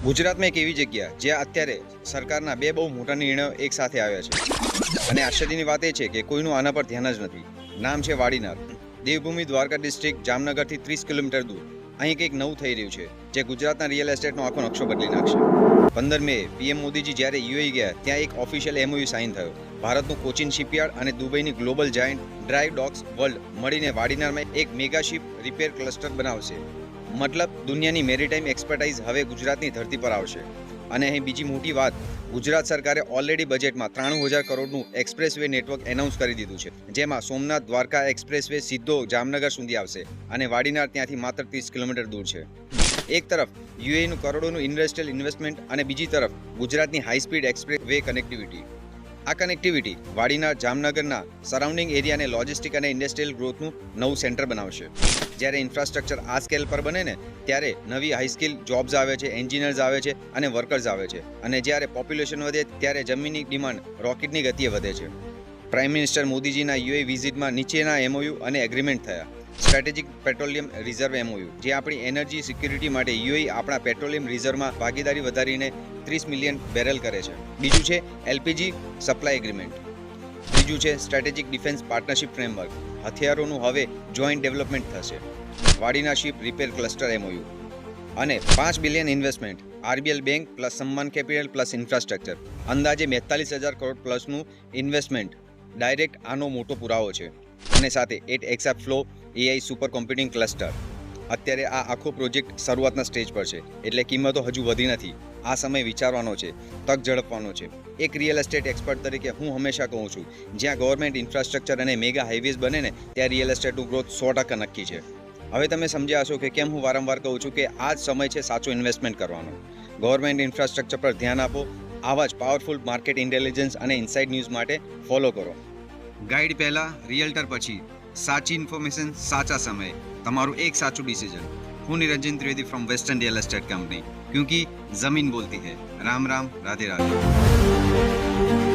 ગુજરાતમાં એક એવી જગ્યા જ્યાં અત્યારે સરકારના બે બહુ મોટા નિર્ણયો એક સાથે આવ્યા છે અને આશ્ચર્યની વાત એ છે કે કોઈનું આના પર ધ્યાન જ નથી. નામ છે વાડીનાર. દેવભૂમિ દ્વારકા ડિસ્ટ્રિક્ટ જામનગરથી 30 કિલોમીટર દૂર અહીં કંઈક નવું થઈ રહ્યું છે જે ગુજરાતના રિયલ એસ્ટેટનો આખો નકશો બદલી નાખશે. 15 મે પીએમ મોદીજી જ્યારે યુએઈ ગયા ત્યાં એક ઓફિશિયલ એમઓયુ સાઇન થયો. ભારતનું કોચિન શિપયાર્ડ અને દુબઈની global giant Dry Docks World મળીને વાડીનારમાં એક મેગા શિપ રિપેર ક્લસ્ટર બનાવશે. મતલબ દુનિયાની મેરીટાઈમ એક્સપર્ટાઇઝ હવે ગુજરાતની ધરતી પર આવશે. અને અહીં બીજી મોટી વાત, ગુજરાત સરકારે ઓલરેડી બજેટમાં 93,000 કરોડનું એક્સપ્રેસ વે નેટવર્ક એનાઉન્સ કરી દીધું છે, જેમાં સોમનાથ દ્વારકા એક્સપ્રેસ વે સીધો જામનગર સુધી આવશે અને વાડીનાર ત્યાંથી માત્ર 30 કિલોમીટર દૂર છે. એક તરફ યુએઈનું કરોડોનું ઇન્ડસ્ટ્રીયલ ઇન્વેસ્ટમેન્ટ અને બીજી તરફ ગુજરાતની high speed express way connectivity. આ કનેક્ટિવિટી વાડીનાર જામનગરના સરાઉન્ડિંગ એરિયાને લોજિસ્ટિક અને ઇન્ડસ્ટ્રીયલ ગ્રોથનું નવું સેન્ટર બનાવશે. જ્યારે ઇન્ફ્રાસ્ટ્રક્ચર આ સ્કેલ પર બને ને ત્યારે નવી હાઈ સ્કિલ જોબ્સ આવે છે, એન્જિનિયર્સ આવે છે અને વર્કર્સ આવે છે. અને જ્યારે પોપ્યુલેશન વધે ત્યારે જમીનની ડિમાન્ડ રોકેટની ગતિએ વધે છે. પ્રાઇમ મિનિસ્ટર મોદીજીના યુએઈ વિઝિટમાં નીચેના એમઓયુ અને એગ્રીમેન્ટ થયા. સ્ટ્રેટેજિક પેટ્રોલિયમ રિઝર્વ એમઓયુ, જે આપણી એનર્જી સિક્યુરિટી માટે યુએઈ આપણા પેટ્રોલિયમ રિઝર્વમાં ભાગીદારી વધારીને 30 મિલિયન બેરલ કરે છે. બીજું છે એલપીજી સપ્લાય એગ્રીમેન્ટ. ત્રીજું છે સ્ટ્રેટેજિક ડિફેન્સ પાર્ટનરશિપ ફ્રેમવર્ક. હથિયારોનું હવે જોઈન્ટ ડેવલપમેન્ટ થશે. વાડીના શિપ રિપેર ક્લસ્ટર એમઓયુ અને 5 billion investment. RBL bank plus સમ્માન કેપિટલ પ્લસ ઇન્ફ્રાસ્ટ્રક્ચર. અંદાજે 42,000 કરોડ પ્લસનું ઇન્વેસ્ટમેન્ટ ડાયરેક્ટ આનો મોટો પુરાવો છે. અને સાથે 8 AXA flow AI super computing cluster. અત્યારે આ આખો પ્રોજેક્ટ શરૂઆતના સ્ટેજ પર છે, એટલે કિંમતો હજુ વધી નથી. આ સમય વિચારવાનો છે, તક ઝડપવાનો છે. એક રિયલ એસ્ટેટ એક્સપર્ટ તરીકે હું હંમેશા કહું છું, જ્યાં ગવર્મેન્ટ ઇન્ફ્રાસ્ટ્રક્ચર અને મેગા હાઈવેઝ બને ને ત્યાં રિયલ એસ્ટેટનું ગ્રોથ 100% નક્કી છે. હવે તમે સમજ્યા હશો કે કેમ હું વારંવાર કહું છું કે આ જ સમય છે સાચો ઇન્વેસ્ટમેન્ટ કરવાનો. ગવર્મેન્ટ ઇન્ફ્રાસ્ટ્રક્ચર પર ધ્યાન આપો. આવા જ પાવરફુલ માર્કેટ ઇન્ટેલિજન્સ અને ઇનસાઇડ ન્યૂઝ માટે ફોલો કરો. ગાઈડ પહેલાં, રિયલ્ટર પછી. સાચી ઇન્ફોર્મેશન સાચા સમયે. તમારું એક સાચું ડિસિઝન. હું Niranjan Trivedi from Western Real Estate company, ક્योंकि જમીન બોલતી હૈ. રામ રામ, રાધે રાધે.